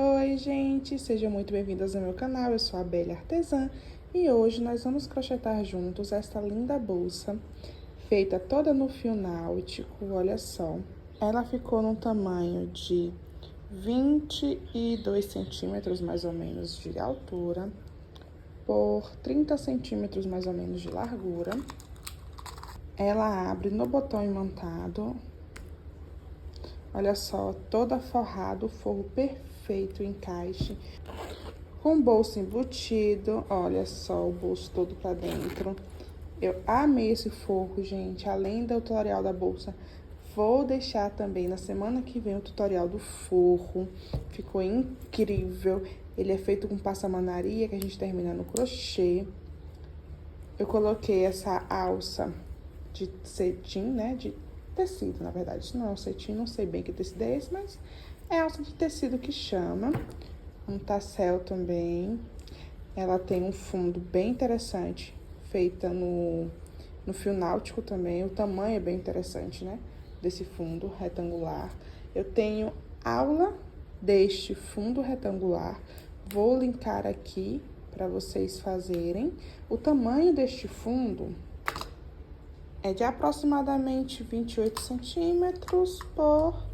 Oi, gente! Sejam muito bem-vindas ao meu canal. Eu sou a Abelha Artesã e hoje nós vamos crochetar juntos esta linda bolsa feita toda no fio náutico. Olha só, ela ficou num tamanho de 22 centímetros mais ou menos de altura por 30 centímetros mais ou menos de largura. Ela abre no botão imantado. Olha só, toda forrada, o forro perfeito, encaixe. Com bolso embutido, olha só o bolso todo pra dentro. Eu amei esse forro, gente, além do tutorial da bolsa. Vou deixar também na semana que vem o tutorial do forro. Ficou incrível. Ele é feito com passamanaria, que a gente termina no crochê. Eu coloquei essa alça de cetim, né, de tecido, na verdade. Isso não é um cetim, não sei bem que tecido é esse, mas é alça de tecido que chama. Um tassel também. Ela tem um fundo bem interessante, feita no fio náutico também. O tamanho é bem interessante, né, desse fundo retangular. Eu tenho aula deste fundo retangular. Vou linkar aqui para vocês fazerem. O tamanho deste fundo é de aproximadamente 28 centímetros por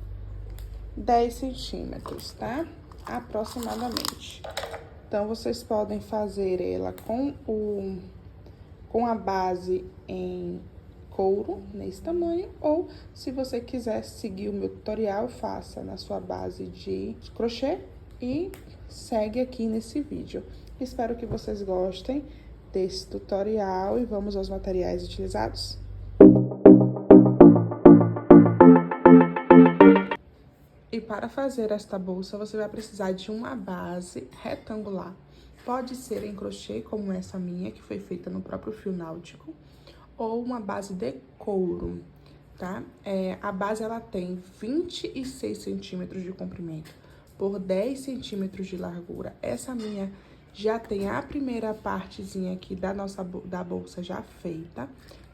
10 centímetros, tá? Aproximadamente. Então, vocês podem fazer ela com a base em couro, nesse tamanho, ou se você quiser seguir o meu tutorial, faça na sua base de crochê e segue aqui nesse vídeo. Espero que vocês gostem desse tutorial e vamos aos materiais utilizados. E para fazer esta bolsa, você vai precisar de uma base retangular. Pode ser em crochê, como essa minha, que foi feita no próprio fio náutico, ou uma base de couro, tá? A base, ela tem 26 centímetros de comprimento por 10 centímetros de largura. Essa minha já tem a primeira partezinha aqui da bolsa já feita,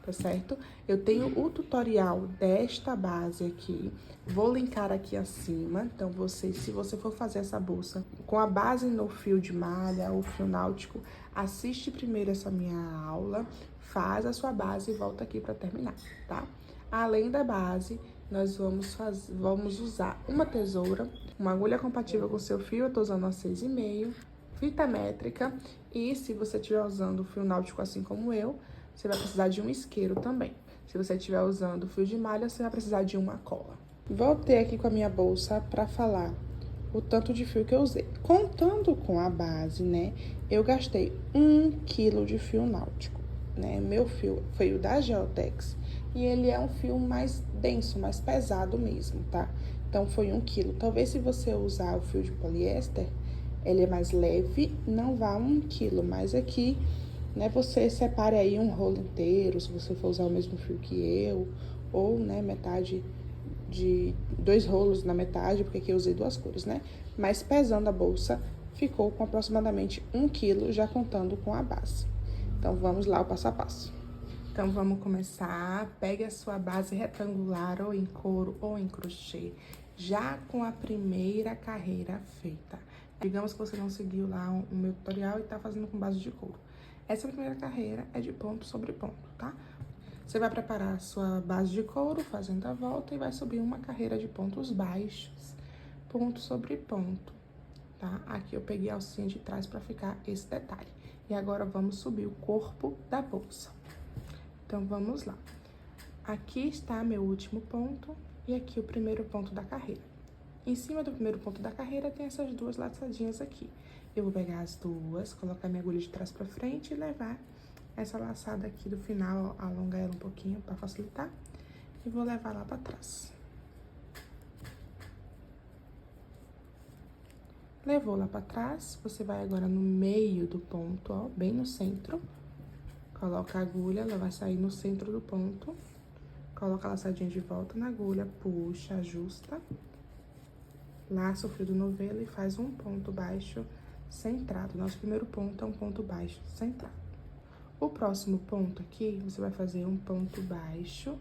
tá certo? Eu tenho o tutorial desta base aqui, vou linkar aqui acima. Então, se você for fazer essa bolsa com a base no fio de malha ou fio náutico, assiste primeiro essa minha aula, faz a sua base e volta aqui para terminar, tá? Além da base, nós vamos usar uma tesoura, uma agulha compatível com o seu fio, eu tô usando a 6,5, fita métrica, e se você estiver usando o fio náutico assim como eu, você vai precisar de um isqueiro também. Se você estiver usando fio de malha, você vai precisar de uma cola. Voltei aqui com a minha bolsa para falar o tanto de fio que eu usei. Contando com a base, né, eu gastei 1 quilo de fio náutico, né? Meu fio foi o da Geotex e ele é um fio mais denso, mais pesado mesmo, tá? Então, foi 1 quilo. Talvez se você usar o fio de poliéster, ele é mais leve, não vá 1 quilo, mas aqui, né, você separe aí um rolo inteiro, se você for usar o mesmo fio que eu, ou, né, metade de 2 rolos na metade, porque aqui eu usei 2 cores, né? Mas pesando a bolsa, ficou com aproximadamente 1 quilo, já contando com a base. Então, vamos lá o passo a passo. Então, vamos começar. Pegue a sua base retangular, ou em couro, ou em crochê, já com a primeira carreira feita. Digamos que você não seguiu lá o meu tutorial e tá fazendo com base de couro. Essa primeira carreira é de ponto sobre ponto, tá? Você vai preparar a sua base de couro, fazendo a volta, e vai subir uma carreira de pontos baixos, ponto sobre ponto, tá? Aqui eu peguei a alcinha de trás pra ficar esse detalhe. E agora, vamos subir o corpo da bolsa. Então, vamos lá. Aqui está meu último ponto e aqui o primeiro ponto da carreira. Em cima do primeiro ponto da carreira tem essas 2 laçadinhas aqui. Eu vou pegar as 2, colocar minha agulha de trás pra frente e levar essa laçada aqui do final, alongar ela um pouquinho pra facilitar, e vou levar lá pra trás. Levou lá pra trás, você vai agora no meio do ponto, ó, bem no centro. Coloca a agulha, ela vai sair no centro do ponto. Coloca a laçadinha de volta na agulha, puxa, ajusta. Laça o fio do novelo e faz um ponto baixo centrado. Nosso primeiro ponto é um ponto baixo centrado. O próximo ponto aqui, você vai fazer um ponto baixo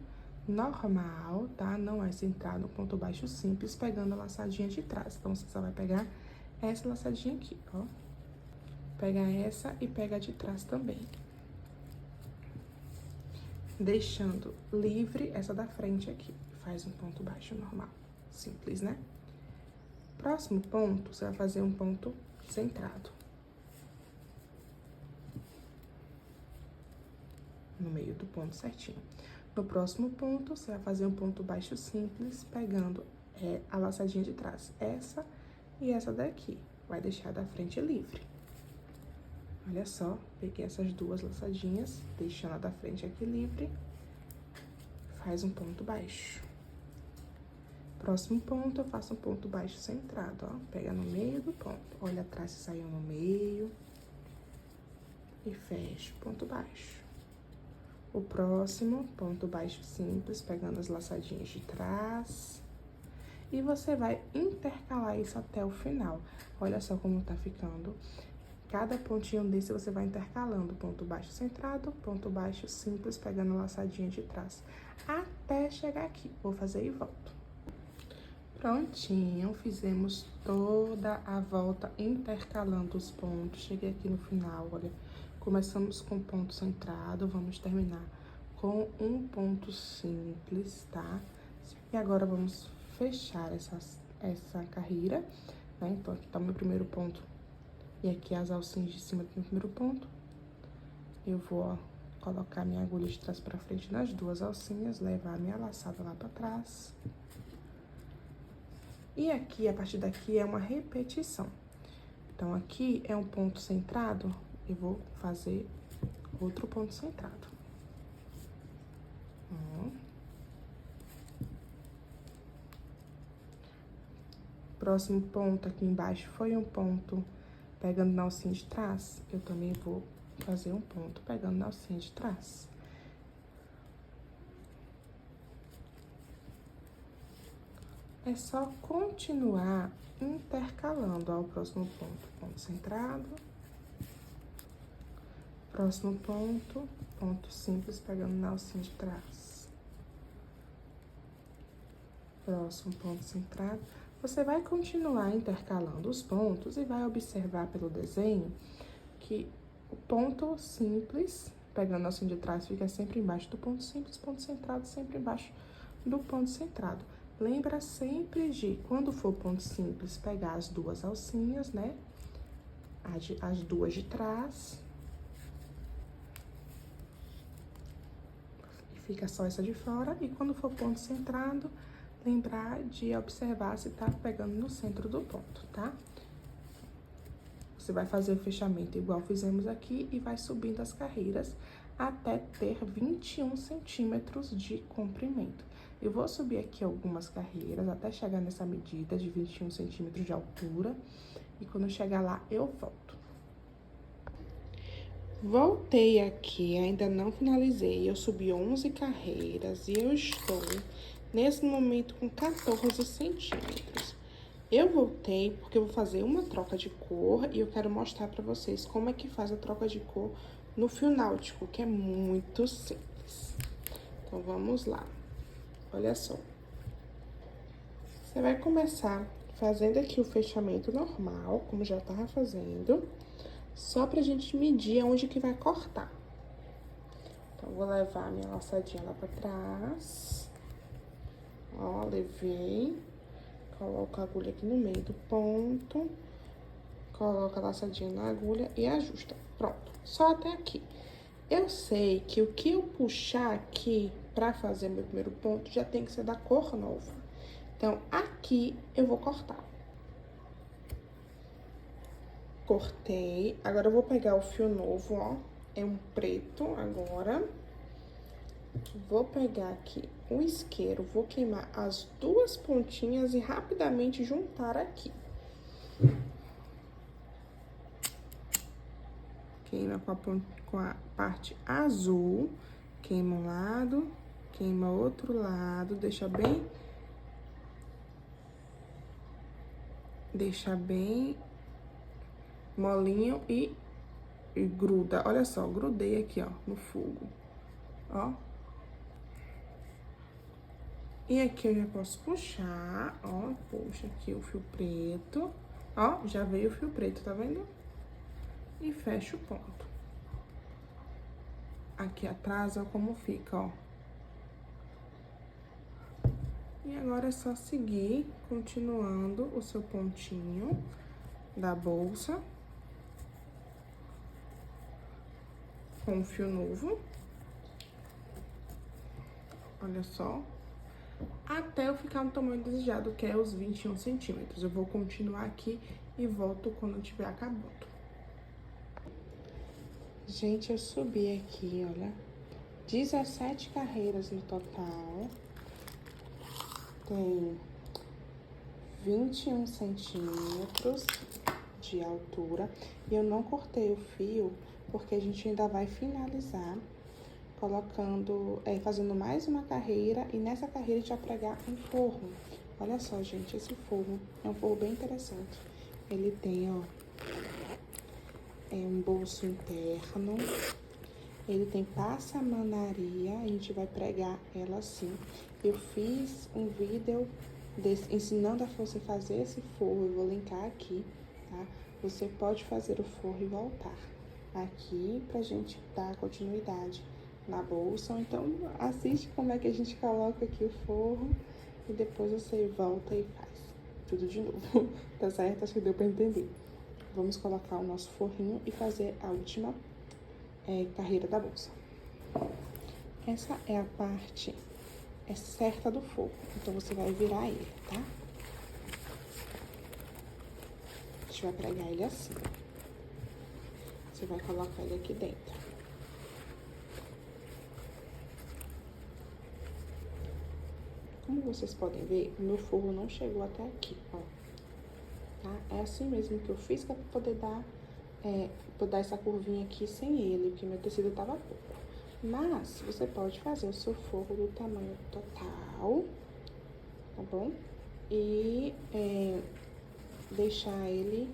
normal, tá? Não é centrado, um ponto baixo simples, pegando a laçadinha de trás. Então, você só vai pegar essa laçadinha aqui, ó. Pega essa e pega a de trás também. Deixando livre essa da frente aqui. Faz um ponto baixo normal. Simples, né? Próximo ponto, você vai fazer um ponto centrado. No meio do ponto certinho. No próximo ponto, você vai fazer um ponto baixo simples, pegando a laçadinha de trás. Essa e essa daqui. Vai deixar da frente livre. Olha só, peguei essas duas laçadinhas, deixando a da frente aqui livre. Faz um ponto baixo. Próximo ponto, eu faço um ponto baixo centrado, ó. Pega no meio do ponto. Olha atrás se saiu no meio. E fecha o ponto baixo. O próximo, ponto baixo simples, pegando as laçadinhas de trás. E você vai intercalar isso até o final. Olha só como tá ficando. Cada pontinho desse você vai intercalando, ponto baixo centrado, ponto baixo simples, pegando a laçadinha de trás, até chegar aqui. Vou fazer e volto. Prontinho, fizemos toda a volta intercalando os pontos. Cheguei aqui no final, olha, começamos com ponto centrado, vamos terminar com um ponto simples, tá? E agora vamos fechar essa carreira, né? Então, aqui tá o meu primeiro ponto. E aqui as alcinhas de cima do meu primeiro ponto. Eu vou, ó, colocar minha agulha de trás pra frente nas duas alcinhas, levar a minha laçada lá pra trás. E aqui, a partir daqui, é uma repetição. Então, aqui é um ponto centrado, eu vou fazer outro ponto centrado. Próximo ponto aqui embaixo foi um ponto pegando na alcinha de trás, eu também vou fazer um ponto pegando na alcinha de trás. É só continuar intercalando, ó, o próximo ponto, ponto centrado. Próximo ponto, ponto simples pegando na alcinha de trás. Próximo ponto centrado. Você vai continuar intercalando os pontos e vai observar pelo desenho que o ponto simples, pegando a alcinha de trás, fica sempre embaixo do ponto simples, ponto centrado sempre embaixo do ponto centrado. Lembra sempre de, quando for ponto simples, pegar as duas alcinhas, né? As duas de trás. E fica só essa de fora. E quando for ponto centrado, lembrar de observar se tá pegando no centro do ponto, tá? Você vai fazer o fechamento igual fizemos aqui e vai subindo as carreiras até ter 21 centímetros de comprimento. Eu vou subir aqui algumas carreiras até chegar nessa medida de 21 centímetros de altura. E quando eu chegar lá, eu volto. Voltei aqui, ainda não finalizei. Eu subi 11 carreiras e eu estou, nesse momento, com 14 centímetros. Eu voltei porque eu vou fazer uma troca de cor e eu quero mostrar pra vocês como é que faz a troca de cor no fio náutico, que é muito simples. Então, vamos lá. Olha só. Você vai começar fazendo aqui o fechamento normal, como já tava fazendo, só pra gente medir aonde que vai cortar. Então, vou levar a minha laçadinha lá pra trás. Ó, levei. Coloco a agulha aqui no meio do ponto. Coloco a laçadinha na agulha e ajusta. Pronto, só até aqui. Eu sei que o que eu puxar aqui pra fazer meu primeiro ponto já tem que ser da cor nova. Então, aqui eu vou cortar. Cortei. Agora, eu vou pegar o fio novo, ó. É um preto agora. Vou pegar aqui o isqueiro, vou queimar as duas pontinhas e rapidamente juntar aqui. Queima com a parte azul, queima um lado, queima outro lado, deixa bem molinho e gruda. Olha só, grudei aqui, ó, no fogo, ó. E aqui eu já posso puxar, ó, puxa aqui o fio preto Ó, já veio o fio preto, tá vendo? E fecha o ponto. Aqui atrás, ó, como fica, ó. E agora é só seguir, continuando o seu pontinho da bolsa. Com um fio novo. Olha só. Até eu ficar no tamanho desejado, que é os 21 centímetros. Eu vou continuar aqui e volto quando eu estiver acabando. Gente, eu subi aqui, olha. 17 carreiras no total. Tem 21 centímetros de altura. E eu não cortei o fio, porque a gente ainda vai finalizar colocando, fazendo mais uma carreira, e nessa carreira a gente vai pregar um forro. Olha só, gente, esse forro é um forro bem interessante. Ele tem, ó, um bolso interno, ele tem passamanaria, a gente vai pregar ela assim. Eu fiz um vídeo ensinando a você fazer esse forro, eu vou linkar aqui, tá? Você pode fazer o forro e voltar aqui pra gente dar continuidade na bolsa. Ou então, assiste como é que a gente coloca aqui o forro e depois você volta e faz tudo de novo, tá certo? Acho que deu pra entender. Vamos colocar o nosso forrinho e fazer a última carreira da bolsa. Essa é a parte certa do forro, então você vai virar ele, tá? A gente vai pregar ele assim. Você vai colocar ele aqui dentro. Como vocês podem ver, o meu forro não chegou até aqui, ó. Tá? É assim mesmo que eu fiz, que é pra poder dar essa curvinha aqui sem ele, porque meu tecido tava pouco. Mas, você pode fazer o seu forro do tamanho total, tá bom? E deixar ele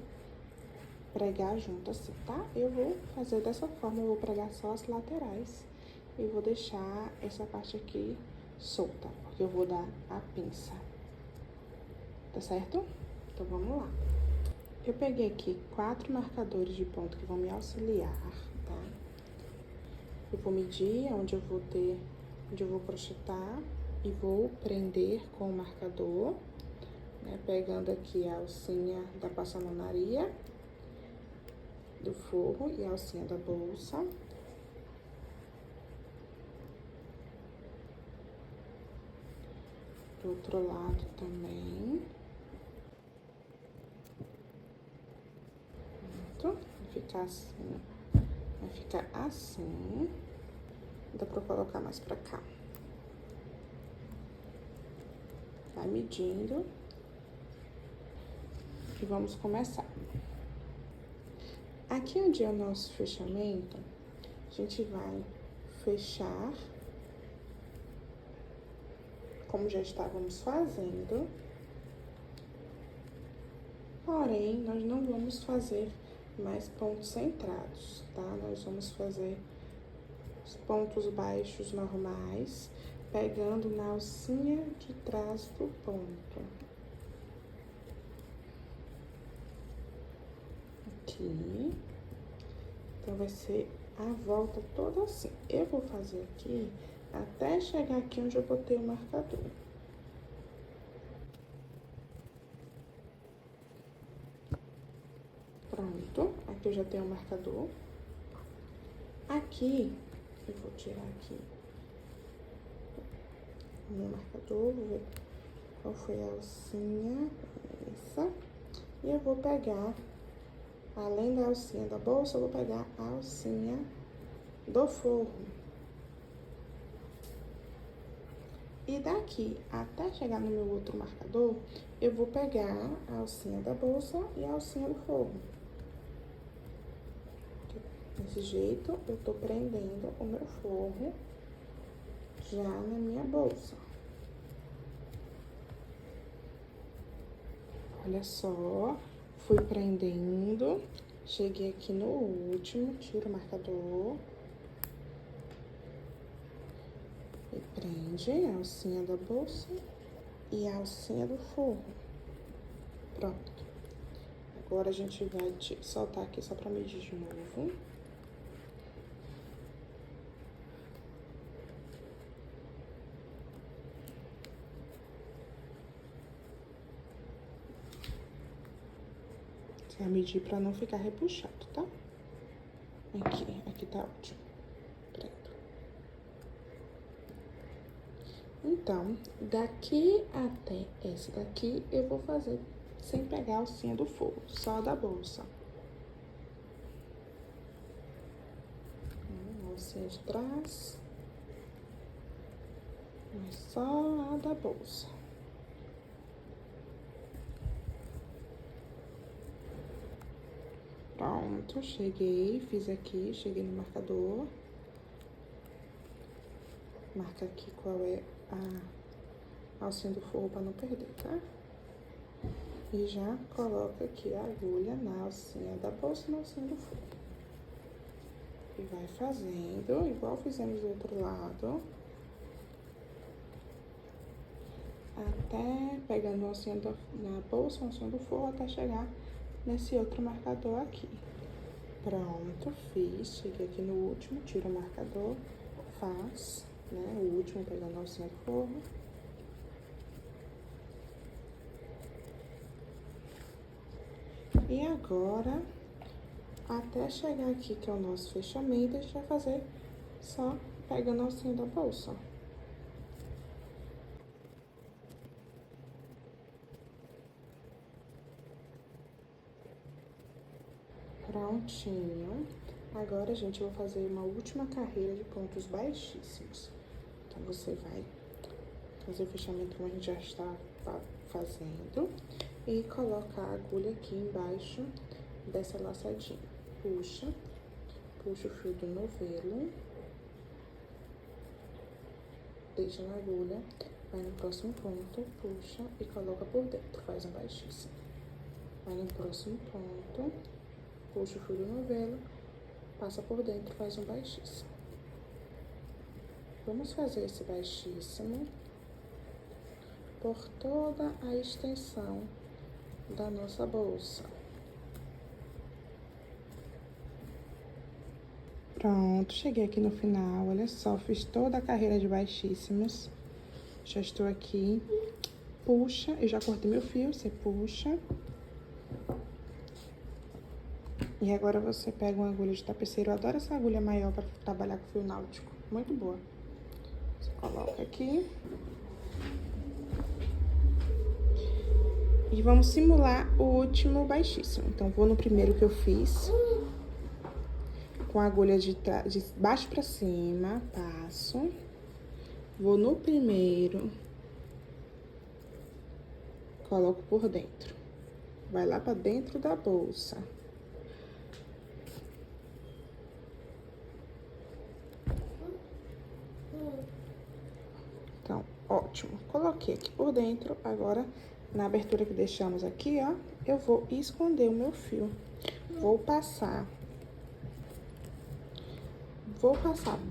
pregar junto assim, tá? Eu vou fazer dessa forma, eu vou pregar só as laterais. E vou deixar essa parte aqui solta, porque eu vou dar a pinça. Tá certo? Então, vamos lá. Eu peguei aqui 4 marcadores de ponto que vão me auxiliar, tá? Eu vou medir onde eu vou crochetar e vou prender com o marcador, né? Pegando aqui a alcinha da passamanaria do forro e a alcinha da bolsa. Do outro lado também. Pronto, vai ficar assim. Vai ficar assim. Dá pra colocar mais pra cá. Vai medindo. E vamos começar. Aqui onde é o nosso fechamento, a gente vai fechar como já estávamos fazendo. Porém, nós não vamos fazer mais pontos centrados, tá? Nós vamos fazer os pontos baixos normais, pegando na alcinha de trás do ponto. Aqui. Então, vai ser a volta toda assim. Eu vou fazer aqui até chegar aqui onde eu botei o marcador. Pronto, aqui eu já tenho o marcador. Aqui, eu vou tirar aqui o meu marcador, vou ver qual foi a alcinha, essa. E eu vou pegar, além da alcinha da bolsa, eu vou pegar a alcinha do forro. E daqui até chegar no meu outro marcador, eu vou pegar a alcinha da bolsa e a alcinha do forro. Desse jeito, eu tô prendendo o meu forro já na minha bolsa. Olha só, fui prendendo, cheguei aqui no último, tiro o marcador. E prende a alcinha da bolsa e a alcinha do forro. Pronto. Agora a gente vai soltar aqui só pra medir de novo. Você vai medir pra não ficar repuxado, tá? Aqui tá ótimo. Pronto. Então, daqui até esse daqui, eu vou fazer sem pegar a alcinha do forro, só da bolsa. A alcinha de trás, mas só a da bolsa. Pronto, cheguei, fiz aqui, cheguei no marcador. Marca aqui qual é a alcinha do forro pra não perder, tá? E já coloca aqui a agulha na alcinha da bolsa e na alcinha do forro. E vai fazendo, igual fizemos do outro lado. Até pegando a alcinha na bolsa, a alcinha do forro, até chegar nesse outro marcador aqui. Pronto, fiz. Cheguei aqui no último, tiro o marcador, faz, né? O último pegando a alcinha do forro. E agora, até chegar aqui, que é o nosso fechamento, a gente vai fazer só pegando a alcinha da bolsa. Prontinho. Agora, gente, eu vou fazer uma última carreira de pontos baixíssimos. Então, você vai fazer o fechamento como a gente já está fazendo. E coloca a agulha aqui embaixo dessa laçadinha. Puxa o fio do novelo. Deixa na agulha, vai no próximo ponto, puxa e coloca por dentro, faz um baixíssimo. Vai no próximo ponto, puxa o fio do novelo, passa por dentro, faz um baixíssimo. Vamos fazer esse baixíssimo por toda a extensão da nossa bolsa. Pronto, cheguei aqui no final, olha só, fiz toda a carreira de baixíssimos. Já estou aqui, puxa, eu já cortei meu fio, você puxa. E agora você pega uma agulha de tapeceiro, eu adoro essa agulha maior para trabalhar com fio náutico, muito boa. Você coloca aqui. E vamos simular o último baixíssimo. Então, vou no primeiro que eu fiz, com a agulha de baixo pra cima, passo. Vou no primeiro, coloco por dentro. Vai lá pra dentro da bolsa. Então, ótimo. Coloquei aqui por dentro, agora... Na abertura que deixamos aqui, ó, eu vou esconder o meu fio. Vou passar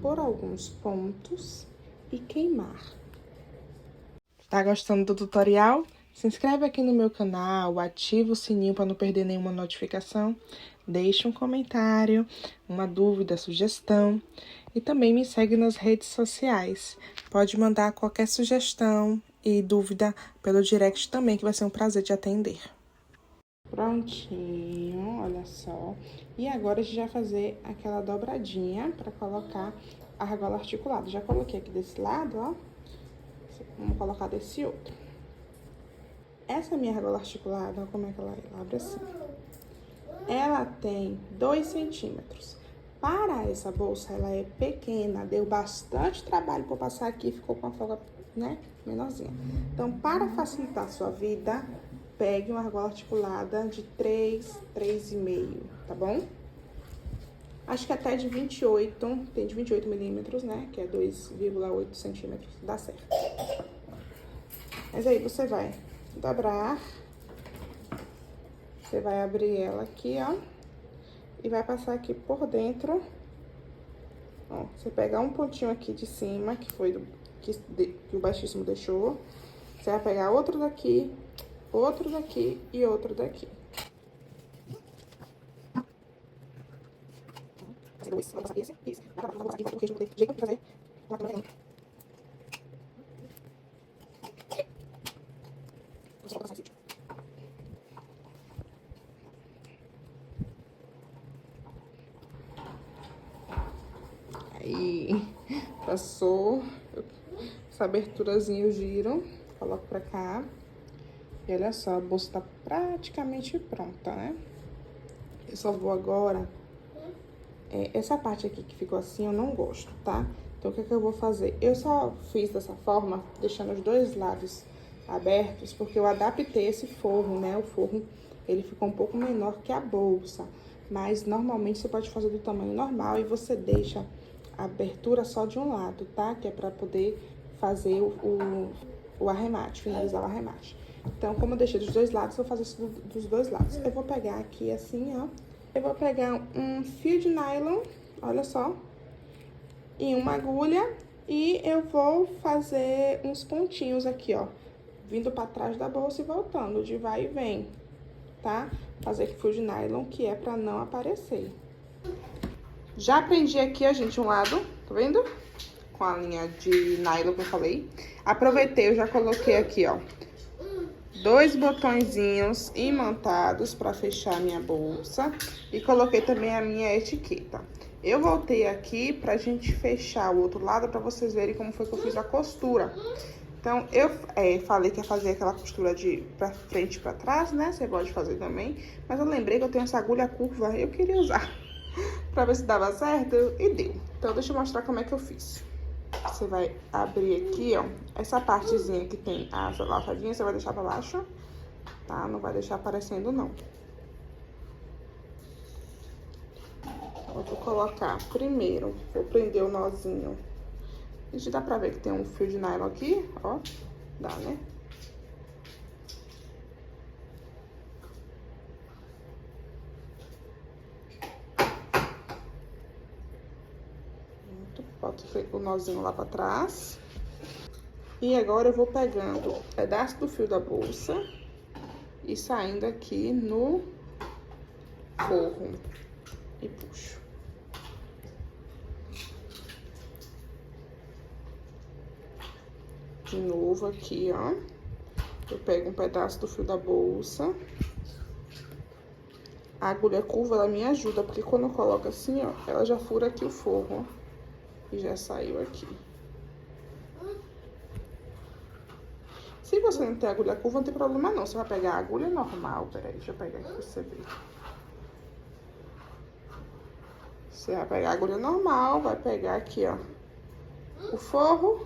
por alguns pontos e queimar. Tá gostando do tutorial? Se inscreve aqui no meu canal, ativa o sininho para não perder nenhuma notificação. Deixa um comentário, uma dúvida, sugestão. E também me segue nas redes sociais. Pode mandar qualquer sugestão e dúvida pelo direct também, que vai ser um prazer te atender. Prontinho, olha só. E agora a gente vai fazer aquela dobradinha para colocar a argola articulada. Já coloquei aqui desse lado, ó. Vamos colocar desse outro. Essa minha argola articulada, ó, como é que ela abre assim. Ela tem 2 centímetros. Para essa bolsa, ela é pequena, deu bastante trabalho para passar aqui, ficou com a folga, né, menorzinha. Então, para facilitar a sua vida, pegue uma argola articulada de 3,5, tá bom? Acho que até de 28, tem de 28 milímetros, né, que é 2,8 centímetros, dá certo. Mas aí, você vai dobrar, você vai abrir ela aqui, ó. E vai passar aqui por dentro, ó, você pegar um pontinho aqui de cima, que foi que o baixíssimo deixou. Você vai pegar outro daqui e outro daqui. dois, vou passar esse, isso. Agora vou passar aqui o queijo, não tem jeito de fazer. Vou passar aqui. Vou passar esse. Aí, passou. Essa aberturazinha eu giro, coloco pra cá. E olha só, a bolsa tá praticamente pronta, né? Eu só vou agora... essa parte aqui que ficou assim, eu não gosto, tá? Então, o que eu vou fazer? Eu só fiz dessa forma, deixando os dois lados abertos, porque eu adaptei esse forro, né? O forro, ele ficou um pouco menor que a bolsa. Mas, normalmente, você pode fazer do tamanho normal e você deixa a abertura só de um lado, tá? Que é pra poder fazer o arremate, finalizar o arremate. Então, como eu deixei dos dois lados, eu vou fazer isso dos dois lados. Eu vou pegar aqui assim, ó. Eu vou pegar um fio de nylon, olha só, e uma agulha, e eu vou fazer uns pontinhos aqui, ó, vindo pra trás da bolsa e voltando, de vai e vem, tá? Fazer fio de nylon, que é pra não aparecer. Já prendi aqui, ó, gente, um lado, tá vendo? Com a linha de nylon que eu falei. Aproveitei, eu já coloquei aqui, ó, 2 botõezinhos imantados para fechar a minha bolsa e coloquei também a minha etiqueta. Eu voltei aqui pra gente fechar o outro lado para vocês verem como foi que eu fiz a costura. Então, eu falei que ia fazer aquela costura de pra frente e pra trás, né? Você pode fazer também. Mas eu lembrei que eu tenho essa agulha curva, eu queria usar pra ver se dava certo e deu. Então, deixa eu mostrar como é que eu fiz. Você vai abrir aqui, ó, essa partezinha que tem as laçadinhas, você vai deixar pra baixo, tá? Não vai deixar aparecendo, não. Eu vou colocar primeiro, vou prender o nozinho. Gente, dá pra ver que tem um fio de nylon aqui, ó, dá, né? Boto o nozinho lá pra trás. E agora eu vou pegando um pedaço do fio da bolsa e saindo aqui no forro e puxo. De novo aqui, ó. Eu pego um pedaço do fio da bolsa. A agulha curva, ela me ajuda, porque quando eu coloco assim, ó, ela já fura aqui o forro, ó. E já saiu aqui. Se você não tem agulha curva, não tem problema não. Você vai pegar a agulha normal. Peraí, deixa eu pegar aqui pra você ver. Você vai pegar a agulha normal, vai pegar aqui, ó, o forro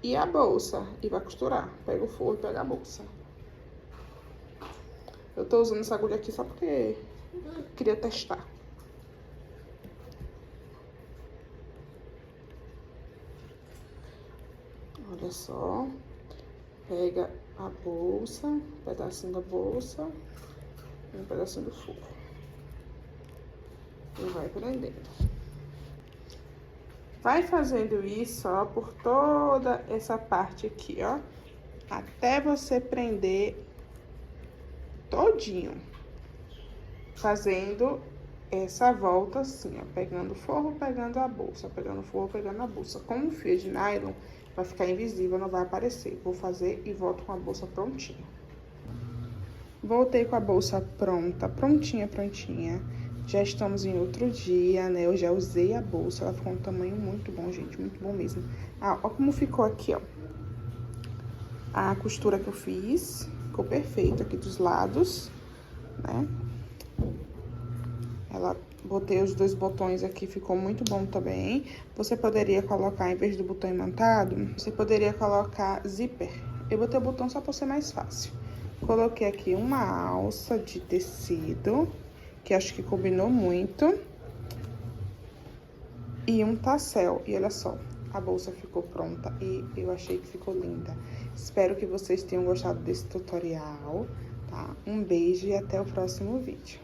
e a bolsa. E vai costurar. Pega o forro e pega a bolsa. Eu tô usando essa agulha aqui só porque eu queria testar. Olha só, pega a bolsa, um pedacinho da bolsa e um pedacinho do forro. E vai prendendo. Vai fazendo isso, ó, por toda essa parte aqui, ó, até você prender todinho. Fazendo essa volta assim, ó, pegando o forro, pegando a bolsa, pegando o forro, pegando a bolsa. Como o fio de nylon vai ficar invisível, não vai aparecer. Vou fazer e volto com a bolsa prontinha. Voltei com a bolsa pronta, prontinha, prontinha. Já estamos em outro dia, né? Eu já usei a bolsa, ela ficou um tamanho muito bom, gente, muito bom mesmo. Ah, ó como ficou aqui, ó. A costura que eu fiz, ficou perfeito aqui dos lados, né? Botei os 2 botões aqui, ficou muito bom também. Você poderia colocar, em vez do botão imantado, você poderia colocar zíper. Eu botei o botão só pra ser mais fácil. Coloquei aqui uma alça de tecido, que acho que combinou muito. E um tassel. E olha só, a bolsa ficou pronta e eu achei que ficou linda. Espero que vocês tenham gostado desse tutorial, tá? Um beijo e até o próximo vídeo.